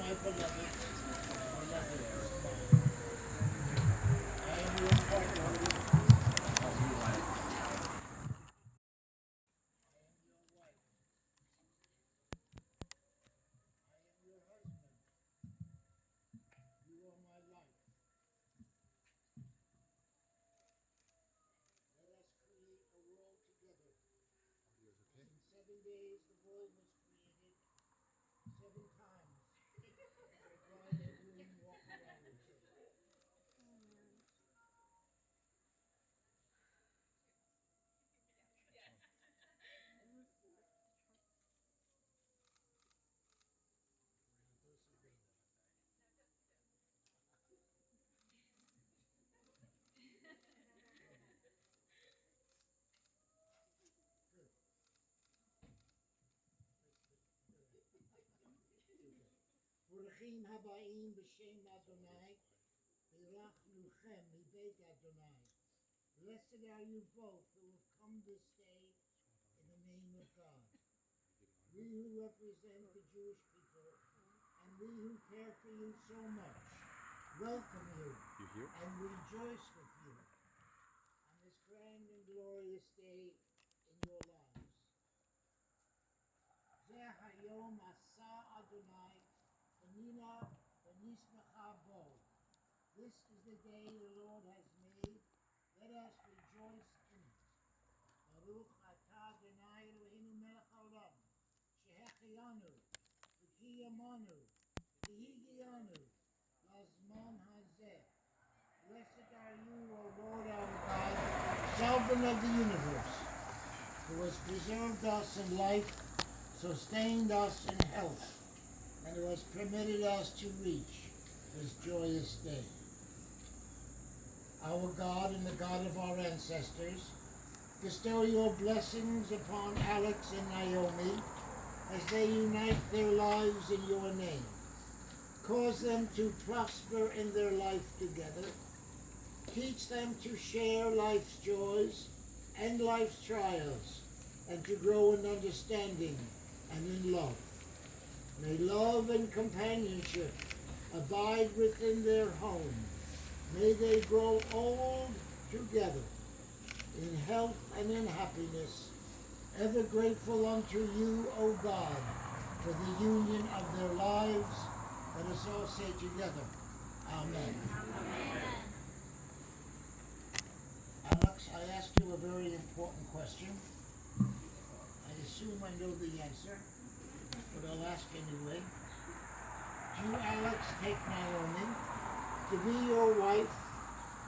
my beloved, I am your partner. You are my life. Let us create a world together. In 7 days the world was created 7 times. Bride and groom walk around each other. Bruchim habayim b'shem Adonai, Birachnuchem mibeit Adonai. Blessed are you both who have come this day in the name of God. We who represent the Jewish people, and we who care for you so much, welcome you and rejoice with you on this grand and glorious day in your lives. Zeh hayom asa Adonai, v'nina v'nismecha bo. This is the day the Lord has made. Let us rejoice in it. Baruch atah Adonai Eloheinu melech haolam, shehechianu, v'kiyamanu, v'higiyanu, lazman hazeh. Blessed are you, O Lord our God, sovereign of the universe, who has preserved us in life, sustained us in health, and who has permitted us to reach this joyous day. Our God and the God of our ancestors, bestow your blessings upon Alex and Naomi as they unite their lives in your name. Cause them to prosper in their life together. Teach them to share life's joys and life's trials, and to grow in understanding and in love. May love and companionship abide within their home. May they grow old together in health and in happiness, ever grateful unto you, O God, for the union of their lives. Let us all say together, Amen. Amen. Alex, I asked you a very important question. I assume I know the answer, but I'll ask anyway. Do you, Alex, take Naomi to be your wife,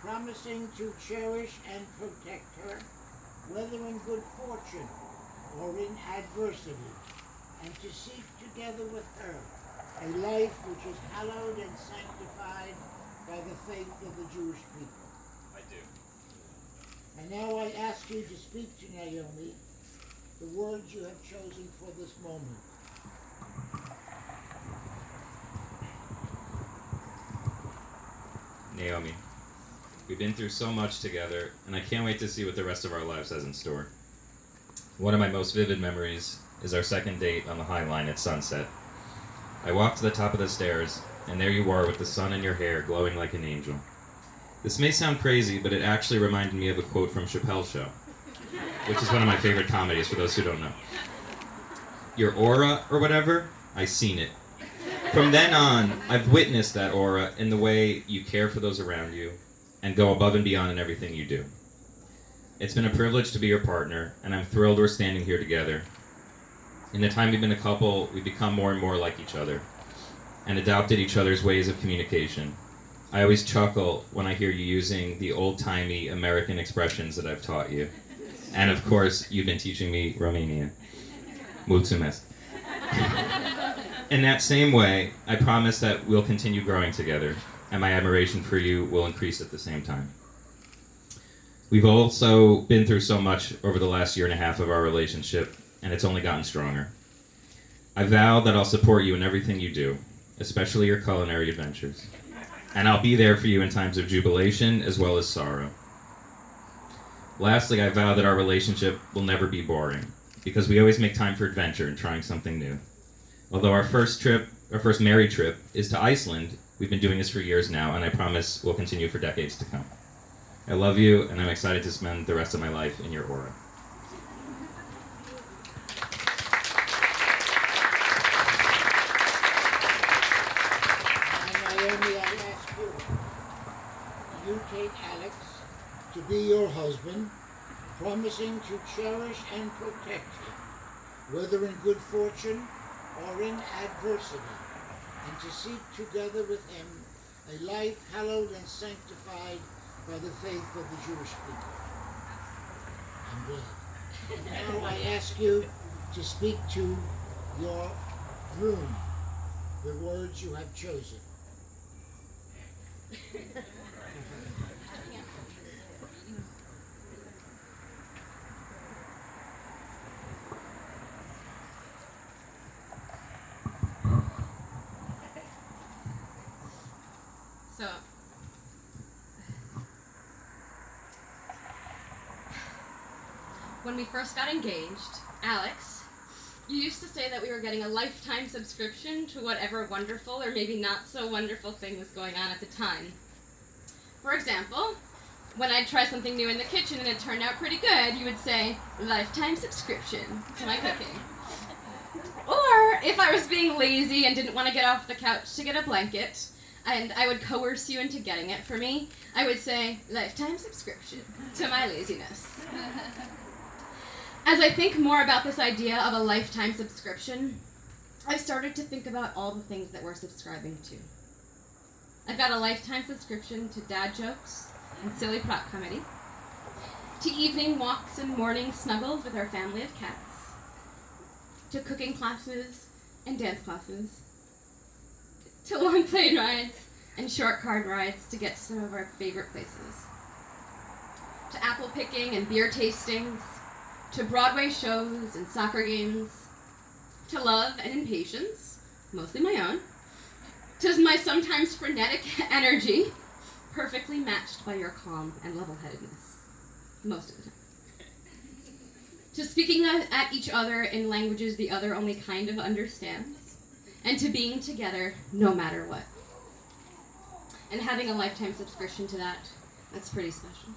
promising to cherish and protect her, whether in good fortune or in adversity, and to seek together with her a life which is hallowed and sanctified by the faith of the Jewish people? I do. And now I ask you to speak to Naomi the words you have chosen for this moment. Naomi, we've been through so much together, and I can't wait to see what the rest of our lives has in store. One of my most vivid memories is our second date on the High Line at sunset. I walked to the top of the stairs, and there you were with the sun in your hair glowing like an angel. This may sound crazy, but it actually reminded me of a quote from Chappelle's Show, which is one of my favorite comedies for those who don't know. Your aura, or whatever, I seen it. From then on, I've witnessed that aura in the way you care for those around you and go above and beyond in everything you do. It's been a privilege to be your partner, and I'm thrilled we're standing here together. In the time we've been a couple, we've become more and more like each other and adopted each other's ways of communication. I always chuckle when I hear you using the old-timey American expressions that I've taught you. And of course, you've been teaching me Romanian. Mulțumesc. In that same way, I promise that we'll continue growing together, and my admiration for you will increase at the same time. We've also been through so much over the last year and a half of our relationship, and it's only gotten stronger. I vow that I'll support you in everything you do, especially your culinary adventures. And I'll be there for you in times of jubilation as well as sorrow. Lastly, I vow that our relationship will never be boring, because we always make time for adventure and trying something new. Although our first trip married trip is to Iceland. We've been doing this for years now, and I promise we'll continue for decades to come. I love you, and I'm excited to spend the rest of my life in your aura. Naomi, I ask you take Alex to be your husband, promising to cherish and protect him, whether in good fortune or in adversity, and to seek together with him a life hallowed and sanctified by the faith of the Jewish people. I'm glad. Now I ask you to speak to your groom the words you have chosen. So, when we first got engaged, Alex, you used to say that we were getting a lifetime subscription to whatever wonderful or maybe not so wonderful thing was going on at the time. For example, when I'd try something new in the kitchen and it turned out pretty good, you would say, lifetime subscription to my cooking. Or if I was being lazy and didn't want to get off the couch to get a blanket, and I would coerce you into getting it for me, I would say, lifetime subscription to my laziness. As I think more about this idea of a lifetime subscription, I've started to think about all the things that we're subscribing to. I've got a lifetime subscription to dad jokes and silly prop comedy, to evening walks and morning snuggles with our family of cats, to cooking classes and dance classes, to long plane rides and short card rides to get to some of our favorite places, to apple picking and beer tastings, to Broadway shows and soccer games, to love and impatience, mostly my own, to my sometimes frenetic energy, perfectly matched by your calm and level-headedness, most of the time, to speaking at each other in languages the other only kind of understands, and to being together no matter what. And having a lifetime subscription to that's pretty special.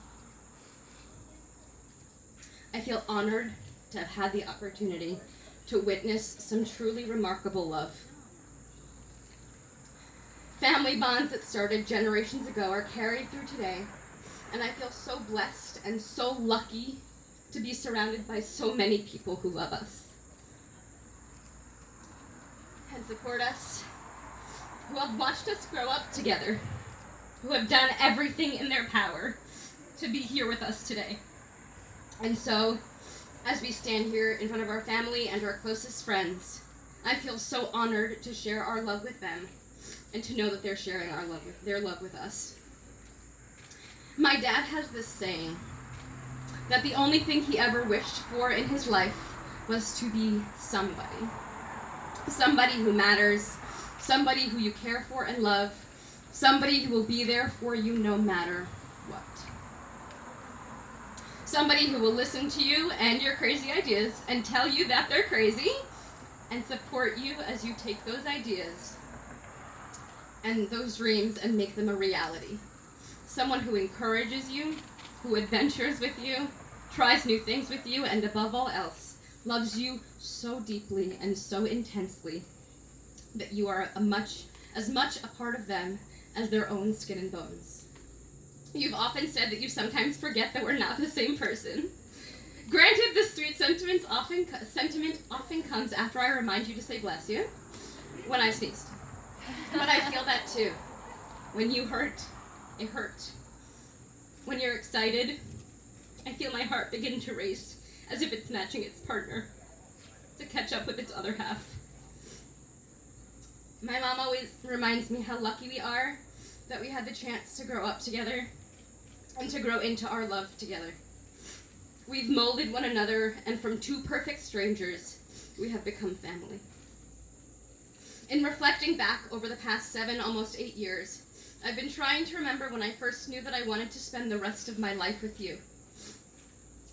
I feel honored to have had the opportunity to witness some truly remarkable love. Family bonds that started generations ago are carried through today, and I feel so blessed and so lucky to be surrounded by so many people who love us and support us, who have watched us grow up together, who have done everything in their power to be here with us today. And so, as we stand here in front of our family and our closest friends, I feel so honored to share our love with them and to know that they're sharing their love with us. My dad has this saying that the only thing he ever wished for in his life was to be somebody. Somebody who matters, somebody who you care for and love, somebody who will be there for you no matter what. Somebody who will listen to you and your crazy ideas and tell you that they're crazy and support you as you take those ideas and those dreams and make them a reality. Someone who encourages you, who adventures with you, tries new things with you, and above all else, loves you so deeply and so intensely that you are as much a part of them as their own skin and bones. You've often said that you sometimes forget that we're not the same person. Granted, this sweet sentiment often comes after I remind you to say bless you when I sneezed. But I feel that too. When you hurt, it hurt. When you're excited, I feel my heart begin to race as if it's matching its partner to catch up with its other half. My mom always reminds me how lucky we are that we had the chance to grow up together and to grow into our love together. We've molded one another, and from two perfect strangers, we have become family. In reflecting back over the past 7, almost 8 years, I've been trying to remember when I first knew that I wanted to spend the rest of my life with you.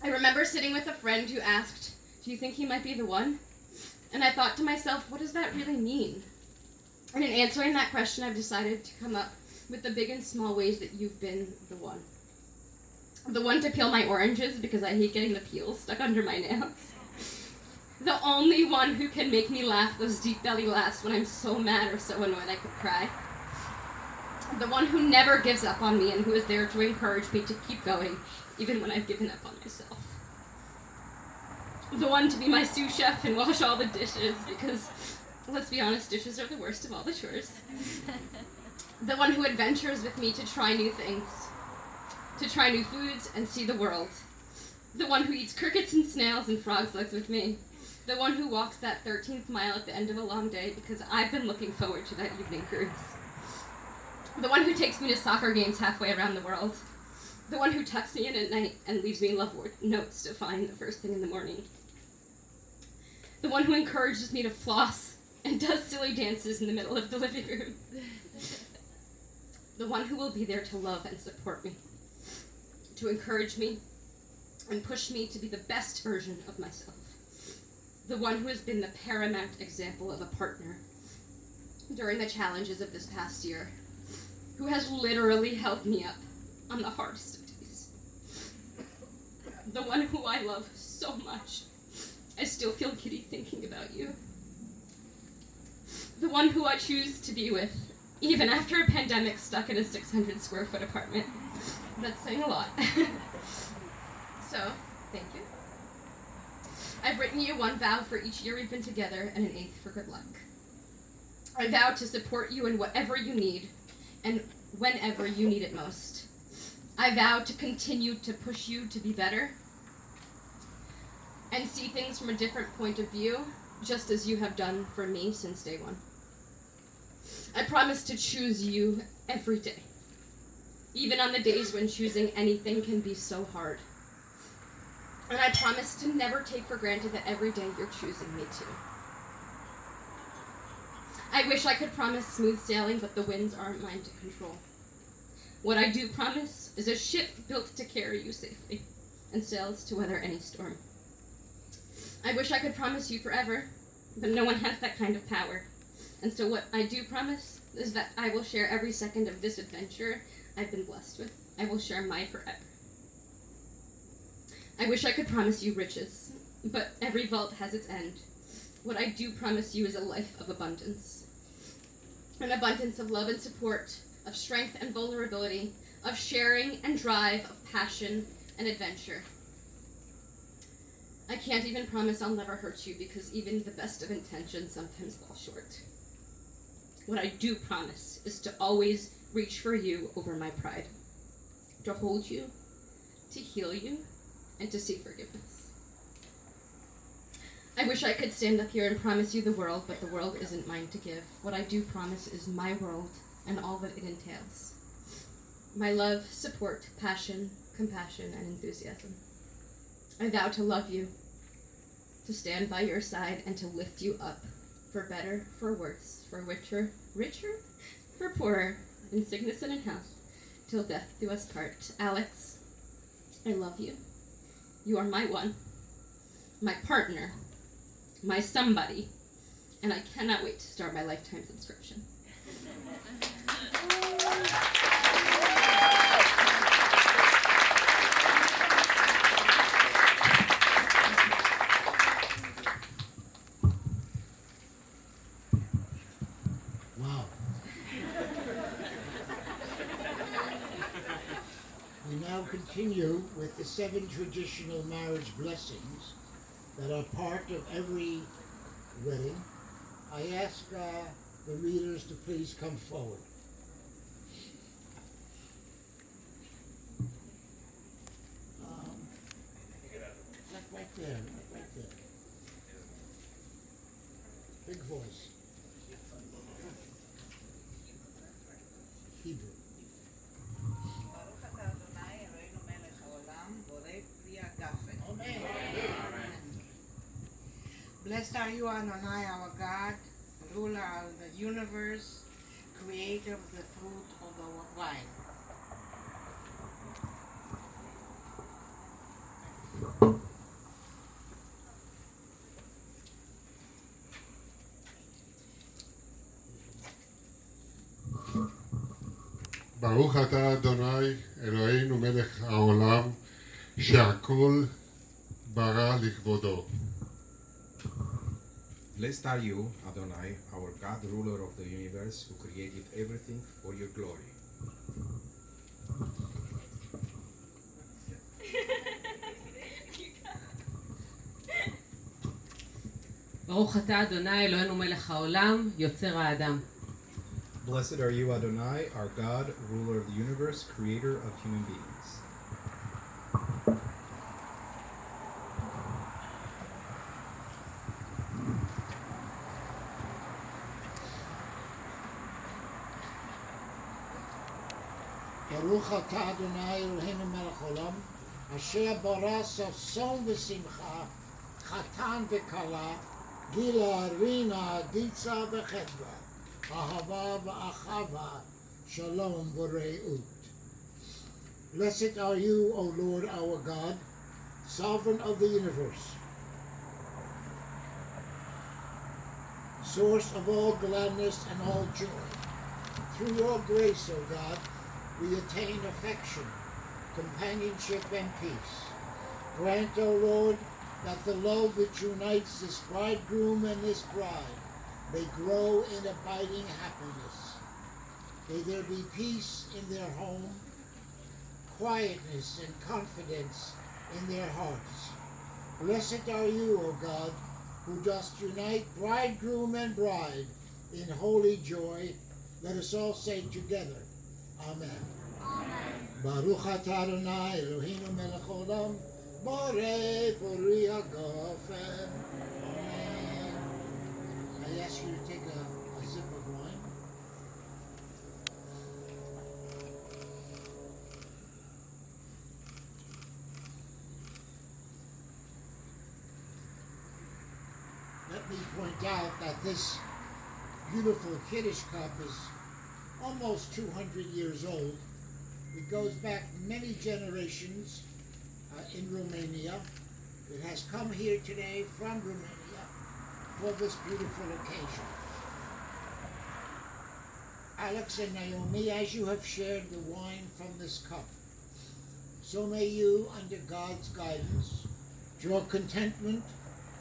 I remember sitting with a friend who asked, "Do you think he might be the one?" And I thought to myself, what does that really mean? And in answering that question, I've decided to come up with the big and small ways that you've been the one. The one to peel my oranges because I hate getting the peels stuck under my nails. The only one who can make me laugh those deep belly laughs when I'm so mad or so annoyed I could cry. The one who never gives up on me and who is there to encourage me to keep going, even when I've given up on myself. The one to be my sous chef and wash all the dishes because, let's be honest, dishes are the worst of all the chores. The one who adventures with me to try new things, to try new foods and see the world. The one who eats crickets and snails and frog's legs with me. The one who walks that 13th mile at the end of a long day because I've been looking forward to that evening cruise. The one who takes me to soccer games halfway around the world. The one who tucks me in at night and leaves me love notes to find the first thing in the morning. The one who encourages me to floss and does silly dances in the middle of the living room. The one who will be there to love and support me, to encourage me and push me to be the best version of myself. The one who has been the paramount example of a partner during the challenges of this past year, who has literally helped me up on the hardest of days. The one who I love so much, I still feel giddy thinking about you. The one who I choose to be with, even after a pandemic stuck in a 600 square foot apartment. That's saying a lot. So, thank you. I've written you one vow for each year we've been together and an 8th for good luck. I vow to support you in whatever you need and whenever you need it most. I vow to continue to push you to be better and see things from a different point of view, just as you have done for me since day one. I promise to choose you every day, even on the days when choosing anything can be so hard. And I promise to never take for granted that every day you're choosing me too. I wish I could promise smooth sailing, but the winds aren't mine to control. What I do promise is a ship built to carry you safely and sails to weather any storm. I wish I could promise you forever, but no one has that kind of power. And so what I do promise is that I will share every second of this adventure I've been blessed with. I will share my forever. I wish I could promise you riches, but every vault has its end. What I do promise you is a life of abundance. An abundance of love and support, of strength and vulnerability, of sharing and drive, of passion and adventure. I can't even promise I'll never hurt you because even the best of intentions sometimes fall short. What I do promise is to always reach for you over my pride, to hold you, to heal you, and to seek forgiveness. I wish I could stand up here and promise you the world, but the world isn't mine to give. What I do promise is my world and all that it entails. My love, support, passion, compassion, and enthusiasm. I vow to love you, to stand by your side, and to lift you up, for better, for worse, for richer, for poorer, in sickness and in health, till death do us part. Alex, I love you. You are my one, my partner, my somebody, and I cannot wait to start my lifetime subscription. Wow. We now continue with the 7 traditional marriage blessings that are part of every wedding. I ask the readers to please come forward. Right there, right there. Big voice. Hebrew. Blessed are you, Adonai, our God, ruler of the universe, creator of the fruit of the vine. ברוך אתה אדוני אלוהינו מלך העולם שהכל ברא לכבודו. Blessed are you, Adonai, our God, ruler of the universe, who created everything for your glory. ברוך אתה אדוני אלוהינו מלך העולם יוצר האדם. Blessed are you, Adonai, our God, ruler of the universe, creator of human beings. ברוך אתה אדוני אלוהינו מלך העולם אשר ברא ששון ושמחה חתן וכלה גילה רינה דיצה וחדווה אהבה ואחווה shalom ורעות. Blessed are you, O Lord our God, sovereign of the universe, source of all gladness and all joy. Through your grace, O God, we attain affection, companionship, and peace. Grant, O Lord, that the love which unites this bridegroom and this bride may grow in abiding happiness. May there be peace in their home, quietness and confidence in their hearts. Blessed are you, O God, who dost unite bridegroom and bride in holy joy. Let us all say together, Amen. Baruch atah Adonai Eloheinu melech haolam borei pori hagafen. Amen. I ask you to take a sip of wine. Let me point out that this beautiful Kiddush cup is almost 200 years old. It goes back many generations in Romania. It has come here today from Romania for this beautiful occasion. Alex and Naomi, as you have shared the wine from this cup, so may you, under God's guidance, draw contentment,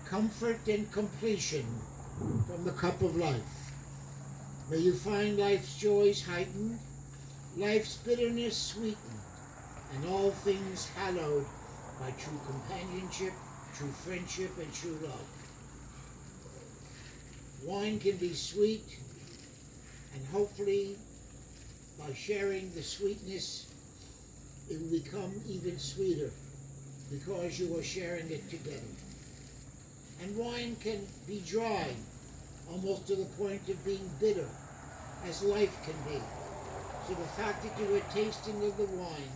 comfort, and completion from the cup of life. May you find life's joys heightened, life's bitterness sweetened, and all things hallowed by true companionship, true friendship, and true love. Wine can be sweet, and hopefully, by sharing the sweetness, it will become even sweeter because you are sharing it together. And wine can be dry, almost to the point of being bitter, as life can be. So the fact that you are tasting of the wine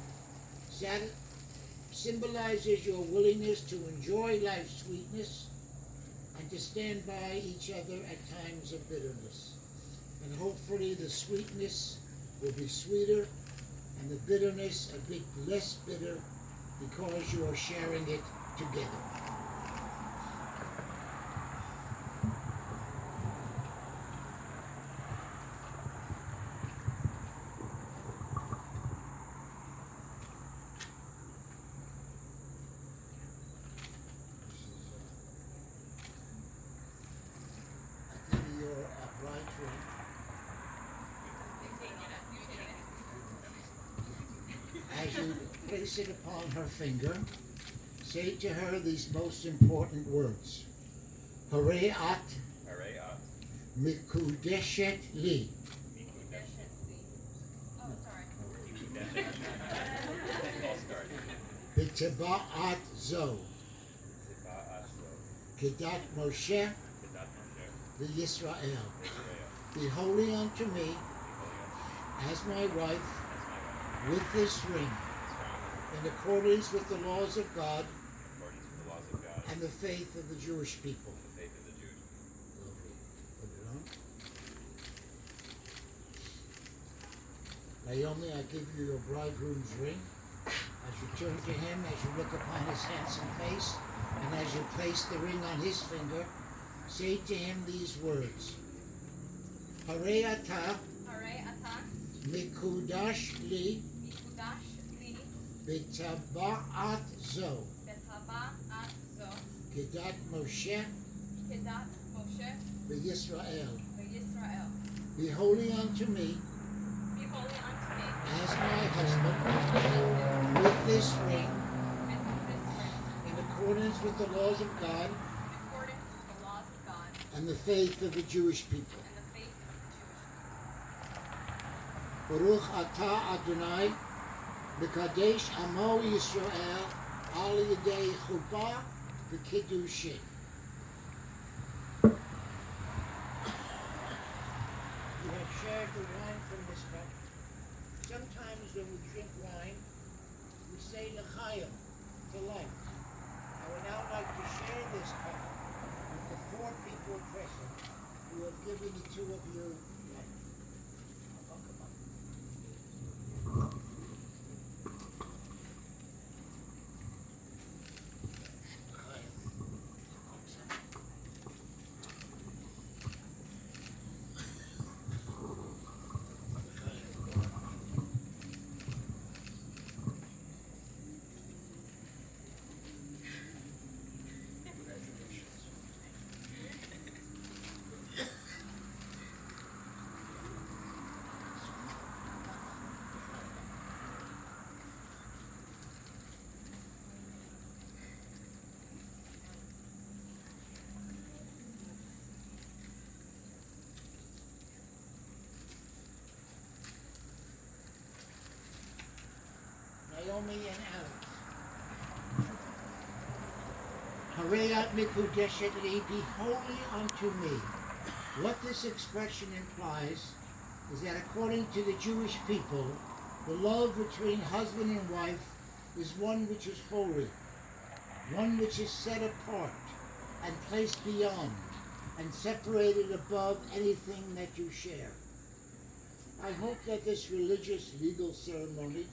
symbolizes your willingness to enjoy life's sweetness and to stand by each other at times of bitterness. And hopefully the sweetness will be sweeter and the bitterness a bit less bitter because you are sharing it together. As you place it upon her finger, say to her these most important words. Harei at mikudeshet li. B'teba'at zo. Kedat Moshe v'Yisrael. Be holy unto me as my wife with this ring, in accordance with the laws of God and the faith of the Jewish people. Lovely. Put it on. Naomi, I give you your bridegroom's ring. As you turn to him, as you look upon his handsome face, and as you place the ring on his finger, say to him these words. Harei atah Harei atah מקודש לי מקודש לי בטבעת זו, בטבעת זו, כדת משה כדת משה וישראל. וישראל. Be holy unto me Be holy unto me as my husband with this ring with this ring, in accordance with the laws of God in accordance with the laws of God and the faith of the Jewish people. and the faith of the Jewish Baruch atah Adonai Mekadesh Amo Yisrael Al Yedei Chupah V'Kiddushin. You have shared the wine from this cup. Sometimes when we drink wine, we say L'chaim, to life. I would now like to share this cup with the 4 people present who have given the 2 of you life. Naomi and Alex. Harayat mikudeshet li, be holy unto me. What this expression implies is that according to the Jewish people, the love between husband and wife is one which is holy, one which is set apart and placed beyond and separated above anything that you share. I hope that this religious legal ceremony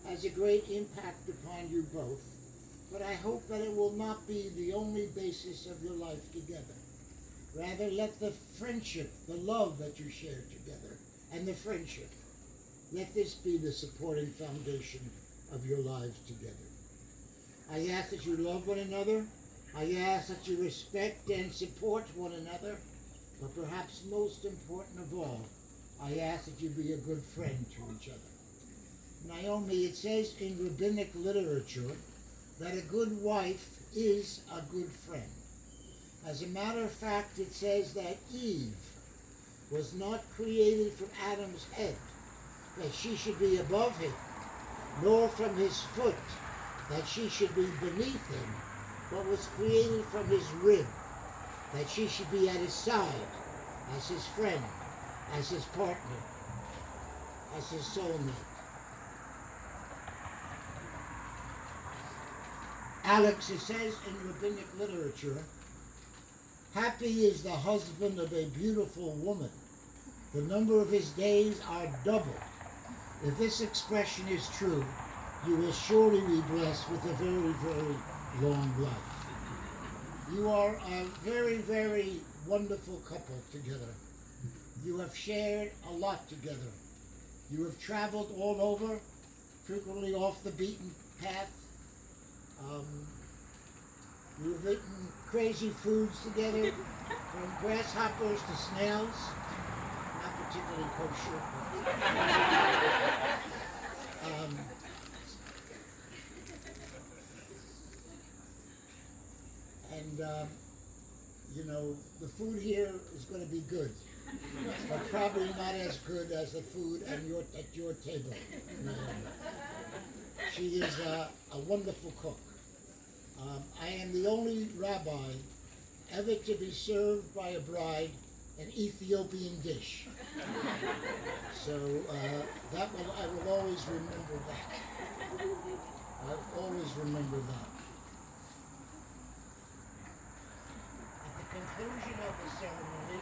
has a great impact upon you both, but I hope that it will not be the only basis of your life together. Rather, let the friendship, the love that you share together, and the friendship, let this be the supporting foundation of your lives together. I ask that you love one another. I ask that you respect and support one another. But perhaps most important of all, I ask that you be a good friend to each other. Naomi, it says in rabbinic literature that a good wife is a good friend. As a matter of fact, it says that Eve was not created from Adam's head, that she should be above him, nor from his foot, that she should be beneath him, but was created from his rib, that she should be at his side, as his friend, as his partner, as his soulmate. Alex, it says in rabbinic literature, happy is the husband of a beautiful woman. The number of his days are double. If this expression is true, you will surely be blessed with a very, very long life. You are a very, very wonderful couple together. You have shared a lot together. You have traveled all over, frequently off the beaten path. You've eaten crazy foods together, from grasshoppers to snails, not particularly kosher. You know, the food here is going to be good, but probably not as good as the food at your table. She is a wonderful cook. I am the only rabbi ever to be served by a bride an Ethiopian dish. So I will always remember that. I'll always remember that. At the conclusion of the ceremony,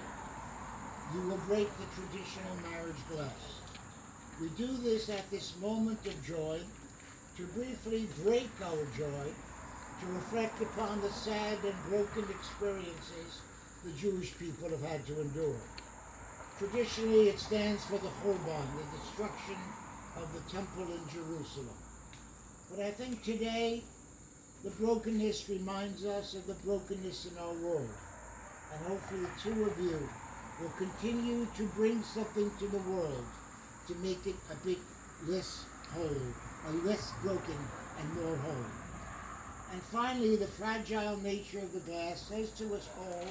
you will break the traditional marriage glass. We do this at this moment of joy to briefly break our joy, to reflect upon the sad and broken experiences the Jewish people have had to endure. Traditionally, it stands for the Churban, the destruction of the temple in Jerusalem. But I think today, the brokenness reminds us of the brokenness in our world. And hopefully the two of you will continue to bring something to the world to make it a bit less whole, or less broken and more whole. And finally, the fragile nature of the glass says to us all,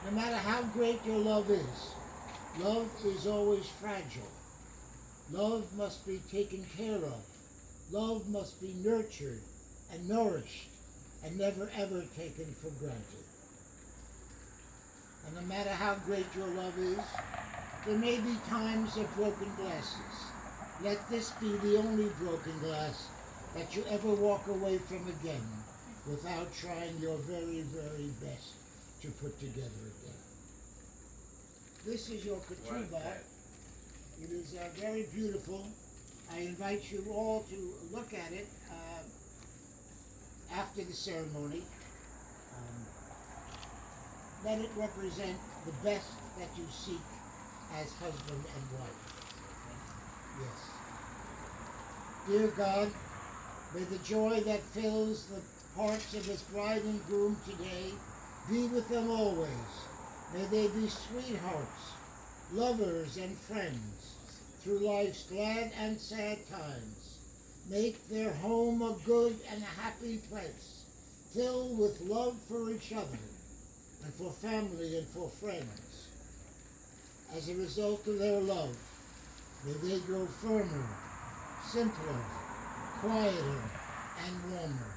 no matter how great your love is always fragile. Love must be taken care of. Love must be nurtured and nourished and never ever taken for granted. And no matter how great your love is, there may be times of broken glasses. Let this be the only broken glass that you ever walk away from again without trying your very, very best to put together again. This is your ketubah. It is very beautiful. I invite you all to look at it after the ceremony. Let it represent the best that you seek as husband and wife. Yes. Dear God, may the joy that fills the hearts of this bride and groom today be with them always. May they be sweethearts, lovers, and friends through life's glad and sad times. Make their home a good and a happy place, filled with love for each other and for family and for friends. As a result of their love, may they grow firmer, simpler, quieter, and warmer.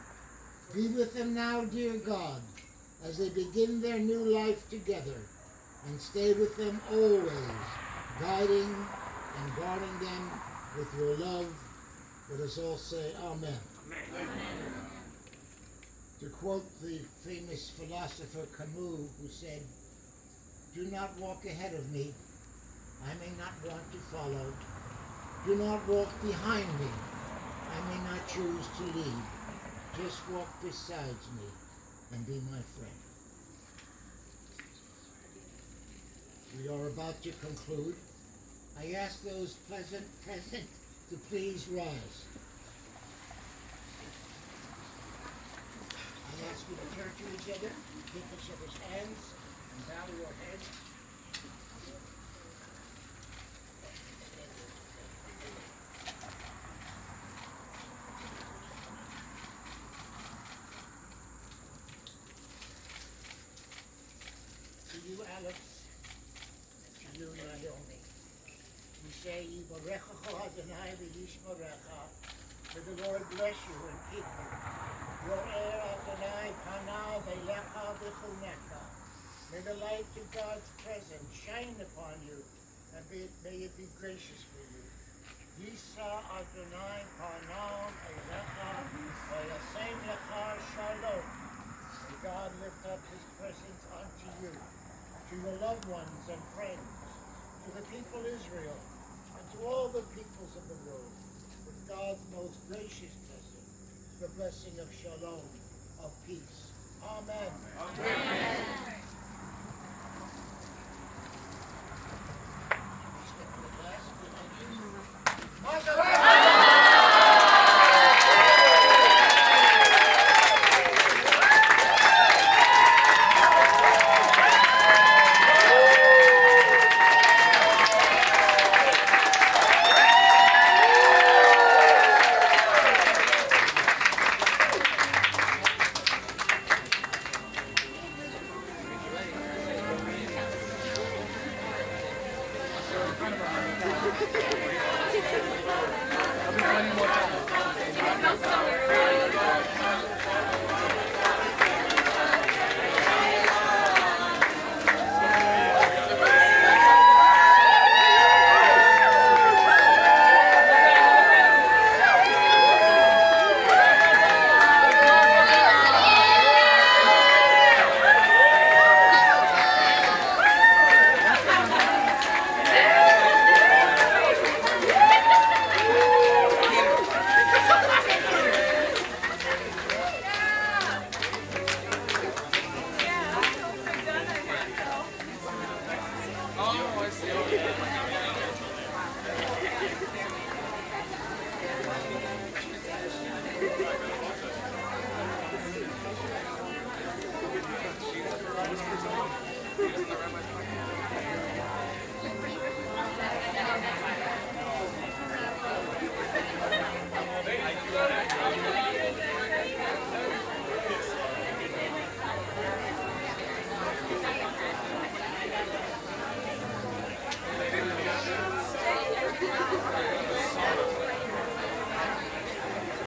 Be with them now, dear God, as they begin their new life together, and stay with them always, guiding and guarding them with your love. Let us all say Amen. Amen. To quote the famous philosopher Camus, who said, "Do not walk ahead of me, I may not want to follow. Do not walk behind me, I may not choose to lead. Just walk beside me and be my friend." We are about to conclude. I ask those present to please rise. I ask you to turn to each other, take each other's hands, and bow your heads. To you, Alex, to you, Naomi. We say, Yivarechacha Adonai v'yishmerecha. May the Lord bless you and keep you. Yo'er Adonai panav elecha v'chunecha. May the light of God's presence shine upon you, and may it be gracious for you. Yisa Adonai panav elecha v'yasem lecha shalom. May God lift up his presence unto you, to your loved ones and friends, to the people Israel, and to all the peoples of the world, with God's most gracious blessing, the blessing of shalom, of peace. Amen. Amen.